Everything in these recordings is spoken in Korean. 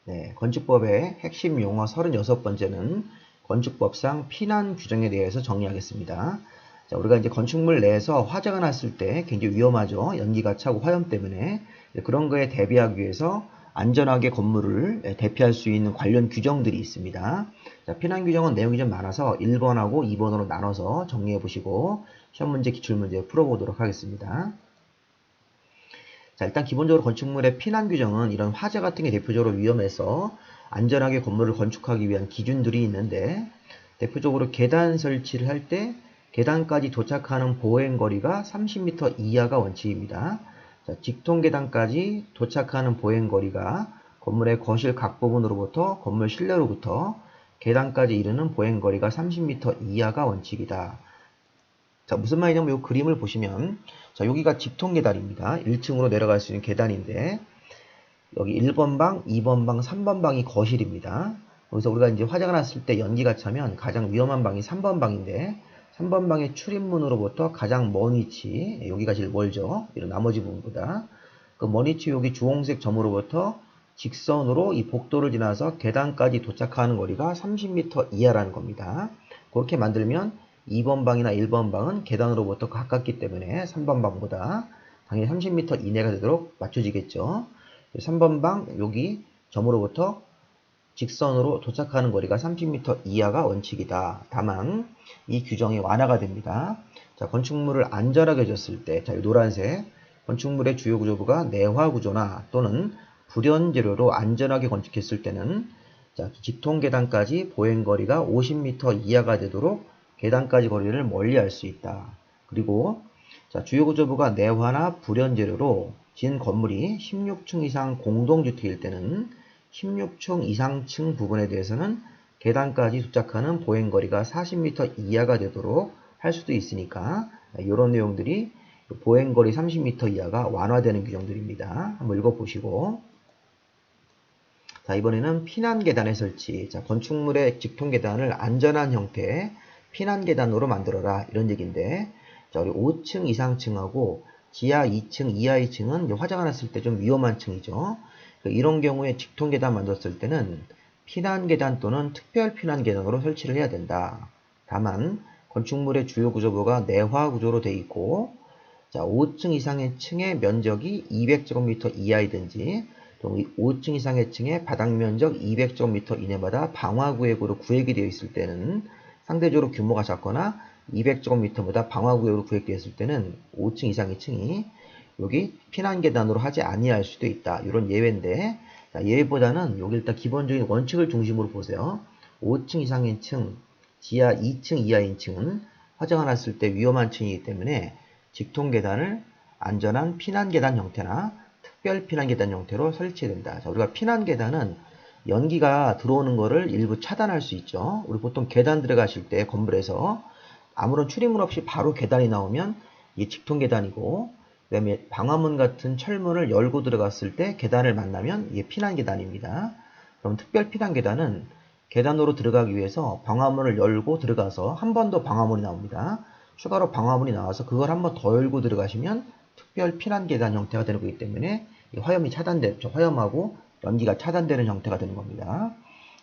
네, 건축법의 핵심 용어 36번째는 건축법상 피난 규정에 대해서 정리하겠습니다. 자, 우리가 이제 건축물 내에서 화재가 났을 때 굉장히 위험하죠. 연기가 차고 화염 때문에. 그런 거에 대비하기 위해서 안전하게 건물을 대피할 수 있는 관련 규정들이 있습니다. 자, 피난 규정은 내용이 좀 많아서 1번하고 2번으로 나눠서 정리해 보시고 시험 문제, 기출 문제 풀어보도록 하겠습니다. 자, 일단 기본적으로 건축물의 피난 규정은 이런 화재 같은 게 대표적으로 위험해서 안전하게 건물을 건축하기 위한 기준들이 있는데, 대표적으로 계단 설치를 할 때 계단까지 도착하는 보행 거리가 30m 이하가 원칙입니다. 자, 직통 계단까지 도착하는 보행 거리가 건물의 거실 각 부분으로부터 건물 실내로부터 계단까지 이르는 보행 거리가 30m 이하가 원칙이다. 자, 무슨 말이냐면 이 그림을 보시면, 자, 여기가 직통 계단입니다. 1층으로 내려갈 수 있는 계단인데, 여기 1번 방, 2번 방, 3번 방이 거실입니다. 여기서 우리가 이제 화재가 났을 때 연기가 차면 가장 위험한 방이 3번 방인데, 3번 방의 출입문으로부터 가장 먼 위치, 여기가 제일 멀죠. 이런 나머지 부분보다. 그 먼 위치 여기 주홍색 점으로부터 직선으로 이 복도를 지나서 계단까지 도착하는 거리가 30m 이하라는 겁니다. 그렇게 만들면 2번 방이나 1번 방은 계단으로부터 가깝기 때문에 3번 방보다 당연히 30m 이내가 되도록 맞춰지겠죠. 3번 방 여기 점으로부터 직선으로 도착하는 거리가 30m 이하가 원칙이다. 다만 이 규정이 완화가 됩니다. 자, 건축물을 안전하게 지었을 때, 자, 이 노란색 건축물의 주요 구조부가 내화 구조나 또는 불연 재료로 안전하게 건축했을 때는, 자, 직통 계단까지 보행 거리가 50m 이하가 되도록 계단까지 거리를 멀리할 수 있다. 그리고 자, 주요 구조부가 내화나 불연 재료로 지은 건물이 16층 이상 공동주택일 때는 16층 이상층 부분에 대해서는 계단까지 도착하는 보행거리가 40m 이하가 되도록 할 수도 있으니까 이런 내용들이 보행거리 30m 이하가 완화되는 규정들입니다. 한번 읽어보시고, 자, 이번에는 피난계단의 설치. 자, 건축물의 직통계단을 안전한 형태의 피난계단으로 만들어라, 이런 얘기인데, 자, 우리 5층 이상층하고 지하 2층, 이하 2층은 화재가 났을 때 좀 위험한 층이죠. 이런 경우에 직통계단 만들었을 때는 피난계단 또는 특별 피난계단으로 설치를 해야 된다. 다만 건축물의 주요 구조부가 내화 구조로 되어 있고, 자, 5층 이상의 층의 면적이 200제곱미터 이하이든지 또 5층 이상의 층의 바닥 면적 200제곱미터 이내마다 방화구역으로 구획이 되어 있을 때는, 상대적으로 규모가 작거나 200제곱미터보다 방화구역으로 구획되어 있을 때는 5층 이상의 층이 여기 피난계단으로 하지 아니할 수도 있다. 이런 예외인데, 자, 예외보다는 여기 일단 기본적인 원칙을 중심으로 보세요. 5층 이상의 층, 지하 2층 이하인 층은 화재가 났을 때 위험한 층이기 때문에 직통계단을 안전한 피난계단 형태나 특별 피난계단 형태로 설치된다. 자, 우리가 피난계단은 연기가 들어오는 거를 일부 차단할 수 있죠. 우리 보통 계단 들어가실 때 건물에서 아무런 출입문 없이 바로 계단이 나오면 이게 직통계단이고, 그 다음에 방화문 같은 철문을 열고 들어갔을 때 계단을 만나면 이게 피난계단입니다. 그럼 특별 피난계단은 계단으로 들어가기 위해서 방화문을 열고 들어가서 한 번 더 방화문이 나옵니다. 추가로 방화문이 나와서 그걸 한 번 더 열고 들어가시면 특별 피난계단 형태가 되는 거기 때문에 화염이 차단되죠. 화염하고 연기가 차단되는 형태가 되는 겁니다.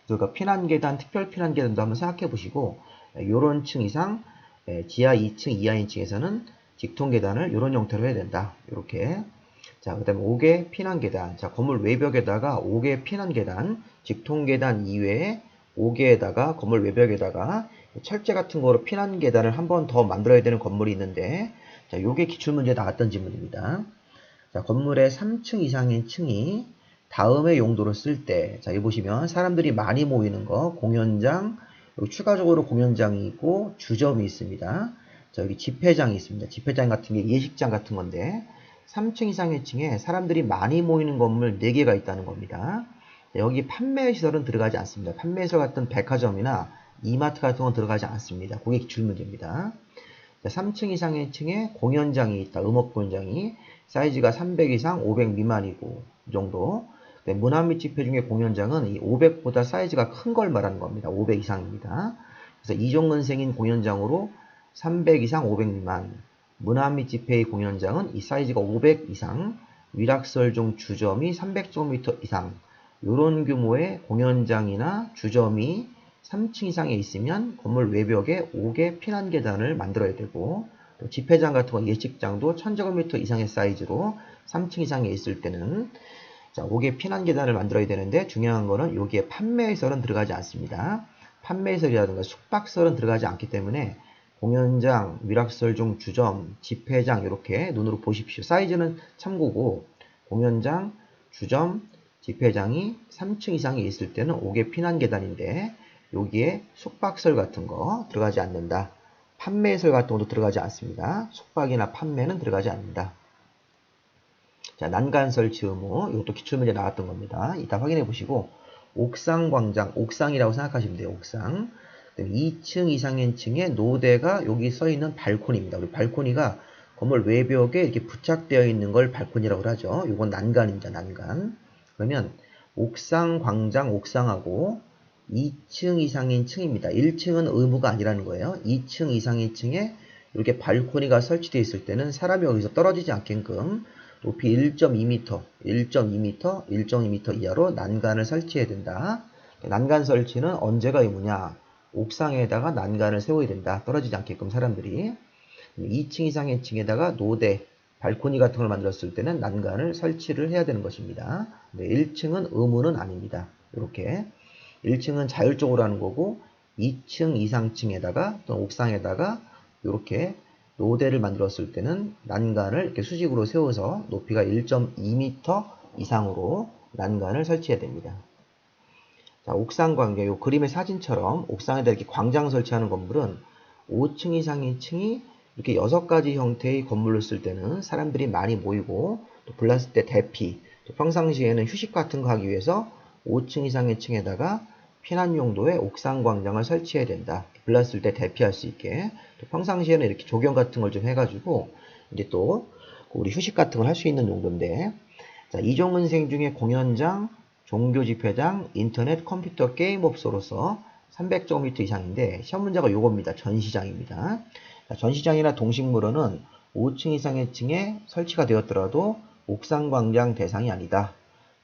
그러니까 피난계단, 특별 피난계단도 한번 생각해 보시고, 이런 층 이상, 지하 2층 이하인 층에서는 직통계단을 이런 형태로 해야 된다. 이렇게. 자, 그 다음에 5개 피난계단. 자, 건물 외벽에다가 5개 피난계단, 직통계단 이외에 5개에다가 건물 외벽에다가 철제 같은 거로 피난계단을 한 번 더 만들어야 되는 건물이 있는데, 자, 요게 기출문제에 나왔던 질문입니다. 자, 건물의 3층 이상의 층이 다음의 용도로 쓸 때, 자, 여기 보시면 사람들이 많이 모이는 거, 공연장, 여기 추가적으로 공연장이 있고 주점이 있습니다. 자, 여기 집회장이 있습니다. 집회장 같은 게 예식장 같은 건데, 3층 이상의 층에 사람들이 많이 모이는 건물 4개가 있다는 겁니다. 자, 여기 판매시설은 들어가지 않습니다. 판매시설 같은 백화점이나 이마트 같은 건 들어가지 않습니다. 그게 기출문제입니다. 3층 이상의 층에 공연장이 있다. 음악 공연장이 사이즈가 300 이상 500 미만이고 이 정도. 문화 및 집회 중에 공연장은 이 500보다 사이즈가 큰 걸 말하는 겁니다. 500 이상입니다. 그래서 이종근생인 공연장으로 300 이상 500 미만. 문화 및 집회의 공연장은 이 사이즈가 500 이상, 위락설종 주점이 300제곱미터 이상, 이런 규모의 공연장이나 주점이 3층 이상에 있으면 건물 외벽에 5개 피난 계단을 만들어야 되고, 또 집회장 같은 거 예식장도 1000제곱미터 이상의 사이즈로 3층 이상에 있을 때는 5개 피난 계단을 만들어야 되는데, 중요한 거는 여기에 판매시설은 들어가지 않습니다. 판매시설이라든가 숙박시설은 들어가지 않기 때문에 공연장, 위락설 중 주점, 집회장 이렇게 눈으로 보십시오. 사이즈는 참고고, 공연장, 주점, 집회장이 3층 이상에 있을 때는 5개 피난 계단인데 여기에 숙박시설 같은 거 들어가지 않는다. 판매시설 같은 것도 들어가지 않습니다. 숙박이나 판매는 들어가지 않는다. 자, 난간 설치 의무, 이것도 기출문제 나왔던 겁니다. 이따 확인해 보시고, 옥상 광장, 옥상이라고 생각하시면 돼요. 옥상. 2층 이상인 층에 노대가 여기 써 있는 발코니입니다. 우리 발코니가 건물 외벽에 이렇게 부착되어 있는 걸 발코니라고 하죠. 이건 난간입니다. 난간. 그러면 옥상 광장, 옥상하고 2층 이상인 층입니다. 1층은 의무가 아니라는 거예요. 2층 이상인 층에 이렇게 발코니가 설치되어 있을 때는 사람이 여기서 떨어지지 않게끔 높이 1.2m, 1.2m, 1.2m 이하로 난간을 설치해야 된다. 난간 설치는 언제가 의무냐? 옥상에다가 난간을 세워야 된다. 떨어지지 않게끔 사람들이. 2층 이상의 층에다가 노대, 발코니 같은 걸 만들었을 때는 난간을 설치를 해야 되는 것입니다. 1층은 의무는 아닙니다. 이렇게 1층은 자율적으로 하는 거고 2층 이상층에다가 또는 옥상에다가 이렇게 노대를 만들었을 때는 난간을 이렇게 수직으로 세워서 높이가 1.2m 이상으로 난간을 설치해야 됩니다. 자, 옥상 관계, 이 그림의 사진처럼 옥상에다 이렇게 광장 설치하는 건물은 5층 이상의 층이 이렇게 6가지 형태의 건물을 쓸 때는 사람들이 많이 모이고 또 불났을 때 대피, 또 평상시에는 휴식 같은 거 하기 위해서 5층 이상의 층에다가 피난 용도의 옥상 광장을 설치해야 된다. 불났을 때 대피할 수 있게. 또 평상시에는 이렇게 조경 같은 걸 좀 해가지고 이제 또 우리 휴식 같은 걸 할 수 있는 용도인데, 자, 이종은생 중에 공연장, 종교 집회장, 인터넷, 컴퓨터, 게임업소로서 300제곱미터 이상인데 시험 문제가 요겁니다. 전시장입니다. 자, 전시장이나 동식물원은 5층 이상의 층에 설치가 되었더라도 옥상 광장 대상이 아니다.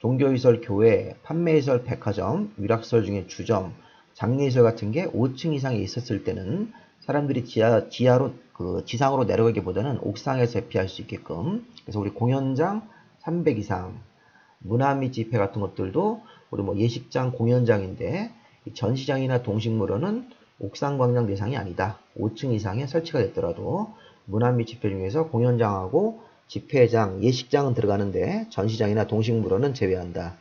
종교시설, 교회, 판매시설, 백화점, 위락시설 중에 주점, 장례시설 같은 게 5층 이상에 있었을 때는 사람들이 지상으로 내려가기보다는 옥상에서 대피할 수 있게끔. 그래서 우리 공연장 300 이상, 문화 및 집회 같은 것들도 우리 뭐 예식장, 공연장인데 전시장이나 동식물원은 옥상 광장 대상이 아니다. 5층 이상에 설치가 됐더라도 문화 및 집회 중에서 공연장하고 집회장, 예식장은 들어가는데 전시장이나 동식물원은 제외한다.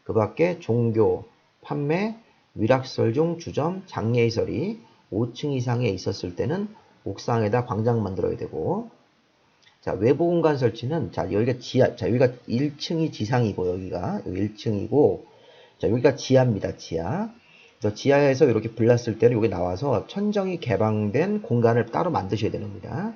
그 밖에 종교, 판매, 위락시설 중 주점, 장례시설이 5층 이상에 있었을 때는 옥상에다 광장 만들어야 되고, 자, 외부 공간 설치는, 자, 여기가 지하, 자, 여기가 1층이 지상이고, 여기가 1층이고, 자, 여기가 지하입니다, 지하. 그래서 지하에서 이렇게 불났을 때는 여기 나와서 천정이 개방된 공간을 따로 만드셔야 됩니다.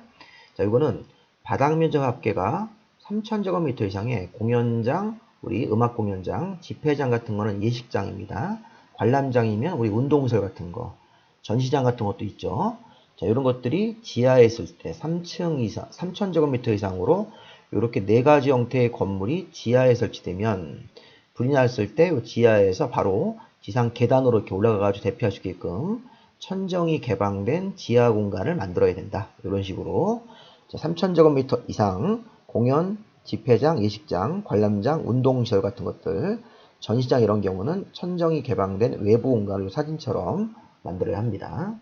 자, 이거는 바닥 면적 합계가 3000제곱미터 이상의 공연장, 우리 음악 공연장, 집회장 같은 거는 예식장입니다. 관람장이면 우리 운동시설 같은 거, 전시장 같은 것도 있죠. 자, 이런 것들이 지하에 있을 때 3층 이상, 3000제곱미터 이상으로 이렇게 4가지 형태의 건물이 지하에 설치되면 불이 났을 때 지하에서 바로 지상 계단으로 이렇게 올라가가지고 대피할 수 있게끔 천정이 개방된 지하 공간을 만들어야 된다. 이런 식으로 3000제곱미터 이상 공연, 집회장, 예식장, 관람장, 운동시설 같은 것들, 전시장 이런 경우는 천정이 개방된 외부 공간을 사진처럼 만들어야 합니다.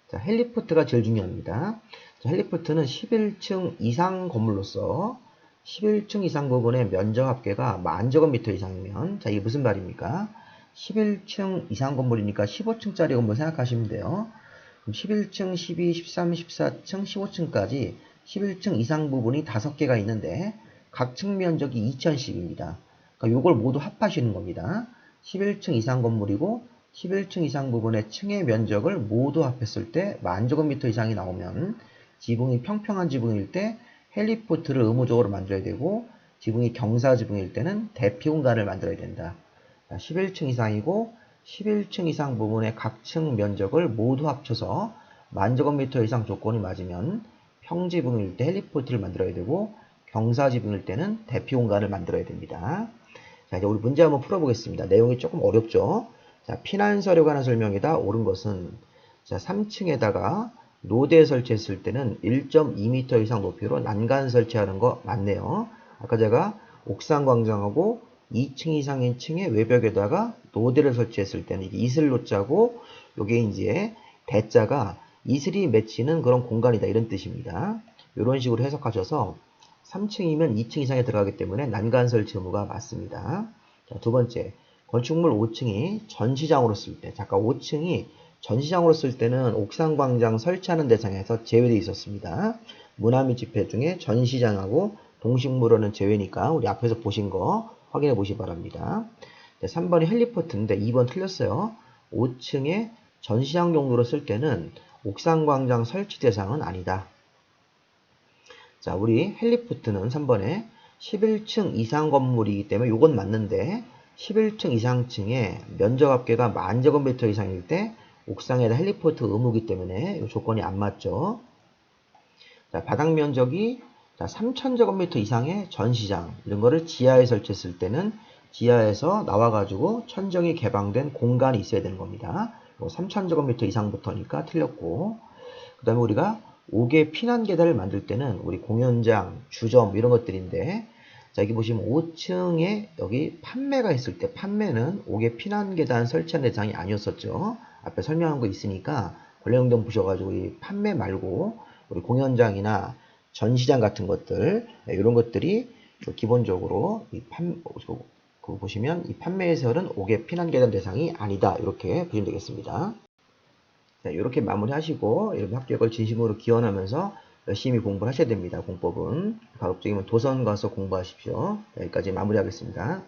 자, 헬리포트가 제일 중요합니다. 자, 헬리포트는 11층 이상 건물로서 11층 이상 부분의 면적 합계가 10,000제곱미터 이상이면, 자, 이게 무슨 말입니까? 11층 이상 건물이니까 15층짜리 건물 생각하시면 돼요. 그럼 11층, 12, 13, 14층, 15층까지 11층 이상 부분이 5개가 있는데 각 층 면적이 2000씩입니다. 그러니까 이걸 모두 합하시는 겁니다. 11층 이상 건물이고 11층 이상 부분의 층의 면적을 모두 합했을 때 10,000제곱미터 이상이 나오면 지붕이 평평한 지붕일 때 헬리포트를 의무적으로 만들어야 되고, 지붕이 경사 지붕일 때는 대피 공간을 만들어야 된다. 11층 이상이고 11층 이상 부분의 각 층 면적을 모두 합쳐서 10,000제곱미터 이상 조건이 맞으면 평지붕일 때 헬리포트를 만들어야 되고, 경사 지붕일 때는 대피 공간을 만들어야 됩니다. 자, 이제 우리 문제 한번 풀어보겠습니다. 내용이 조금 어렵죠? 자, 피난서류에 관한 설명이다. 옳은 것은, 자, 3층에다가 노대 설치했을 때는 1.2m 이상 높이로 난간 설치하는 거 맞네요. 아까 제가 옥상 광장하고 2층 이상인 층의 외벽에다가 노대를 설치했을 때는 이게 이슬 노자고, 요게 이제 대자가 이슬이 맺히는 그런 공간이다. 이런 뜻입니다. 이런 식으로 해석하셔서 3층이면 2층 이상에 들어가기 때문에 난간 설치 의무가 맞습니다. 자, 두 번째, 건축물 5층이 전시장으로 쓸 때, 잠깐 5층이 전시장으로 쓸 때는 옥상 광장 설치하는 대상에서 제외되어 있었습니다. 문화 및 집회 중에 전시장하고 동식물원은 제외니까 우리 앞에서 보신 거 확인해 보시기 바랍니다. 네, 3번이 헬리포트인데 2번 틀렸어요. 5층에 전시장 용도로 쓸 때는 옥상 광장 설치 대상은 아니다. 자, 우리 헬리포트는 3번에 11층 이상 건물이기 때문에 이건 맞는데 11층 이상층에 면적 합계가 10,000제곱미터 이상일 때 옥상에다 헬리포트 의무이기 때문에 이 조건이 안 맞죠. 자, 바닥 면적이 3,000제곱미터 이상의 전시장 이런 거를 지하에 설치했을 때는 지하에서 나와가지고 천정이 개방된 공간이 있어야 되는 겁니다. 3,000제곱미터 이상부터니까 틀렸고, 그 다음에 우리가 5개 피난 계단을 만들 때는 우리 공연장, 주점 이런 것들인데, 자, 여기 보시면 5층에 여기 판매가 있을 때 판매는 5개 피난 계단 설치한 대상이 아니었었죠. 앞에 설명한 거 있으니까 관련 좀 보셔가지고 이 판매 말고 우리 공연장이나 전시장 같은 것들 이런 것들이 기본적으로 그거 보시면 이 판매해설은 5개 피난 계단 대상이 아니다 이렇게 보시면 되겠습니다. 자, 이렇게 마무리하시고 여러분 합격을 진심으로 기원하면서 열심히 공부를 하셔야 됩니다. 공법은 가급적이면 도선 가서 공부하십시오. 여기까지 마무리하겠습니다.